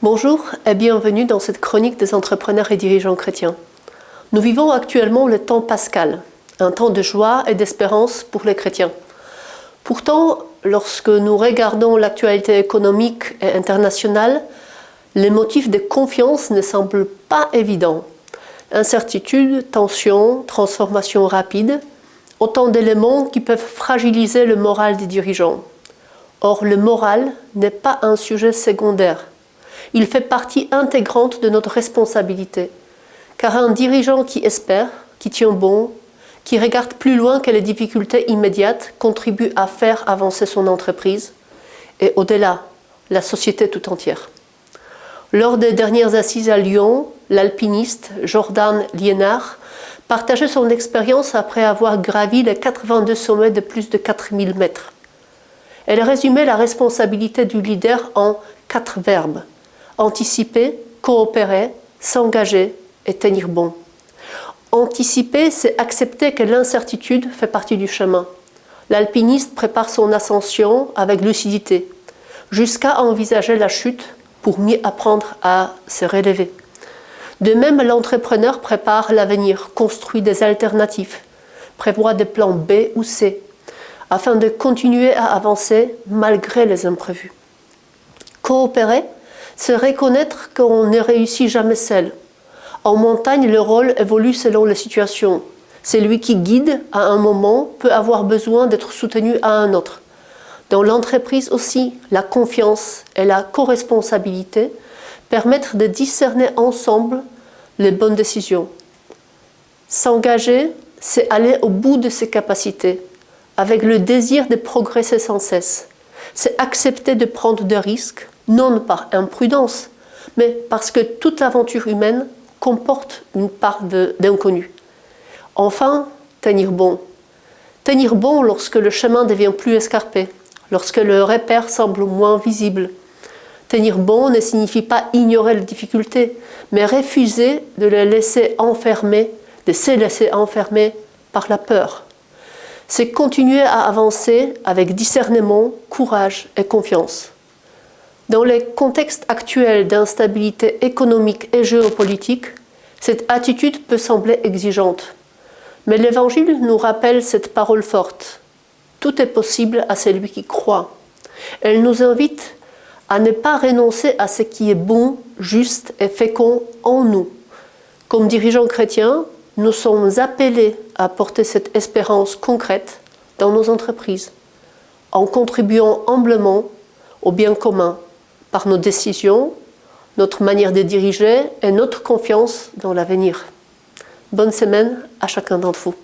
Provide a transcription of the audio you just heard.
Bonjour et bienvenue dans cette chronique des entrepreneurs et dirigeants chrétiens. Nous vivons actuellement le temps pascal, un temps de joie et d'espérance pour les chrétiens. Pourtant, lorsque nous regardons l'actualité économique et internationale, les motifs de confiance ne semblent pas évidents. Incertitude, tension, transformation rapide, autant d'éléments qui peuvent fragiliser le moral des dirigeants. Or, le moral n'est pas un sujet secondaire. Il fait partie intégrante de notre responsabilité. Car un dirigeant qui espère, qui tient bon, qui regarde plus loin que les difficultés immédiates contribue à faire avancer son entreprise et au-delà, la société tout entière. Lors des dernières assises à Lyon, l'alpiniste Jordan Liénard partageait son expérience après avoir gravi les 82 sommets de plus de 4000 mètres. Elle résumait la responsabilité du leader en 4 verbes: anticiper, coopérer, s'engager et tenir bon. Anticiper, c'est accepter que l'incertitude fait partie du chemin. L'alpiniste prépare son ascension avec lucidité, jusqu'à envisager la chute pour mieux apprendre à se relever. De même, l'entrepreneur prépare l'avenir, construit des alternatives, prévoit des plans B ou C, afin de continuer à avancer malgré les imprévus. Coopérer, c'est reconnaître qu'on ne réussit jamais seul. En montagne, le rôle évolue selon les situations. Celui qui guide à un moment peut avoir besoin d'être soutenu à un autre. Dans l'entreprise aussi, la confiance et la coresponsabilité permettent de discerner ensemble les bonnes décisions. S'engager, c'est aller au bout de ses capacités, avec le désir de progresser sans cesse. C'est accepter de prendre des risques, non par imprudence, mais parce que toute l'aventure humaine comporte une part d'inconnu. Enfin, tenir bon. Tenir bon lorsque le chemin devient plus escarpé, lorsque le repère semble moins visible. Tenir bon ne signifie pas ignorer les difficultés, mais refuser de les laisser enfermer, de se laisser enfermer par la peur. C'est continuer à avancer avec discernement, courage et confiance. Dans les contextes actuels d'instabilité économique et géopolitique, cette attitude peut sembler exigeante. Mais l'Évangile nous rappelle cette parole forte. Tout est possible à celui qui croit. Elle nous invite à ne pas renoncer à ce qui est bon, juste et fécond en nous. Comme dirigeants chrétiens, nous sommes appelés à porter cette espérance concrète dans nos entreprises, en contribuant humblement au bien commun par nos décisions, notre manière de diriger et notre confiance dans l'avenir. Bonne semaine à chacun d'entre vous.